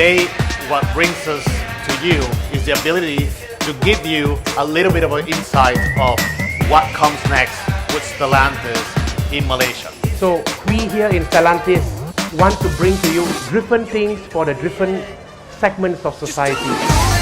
today, what brings us to you is the ability to give you a little bit of an insight of what comes next with Stellantis in Malaysia. So we here in Stellantis want to bring to you different things for the different segments of society.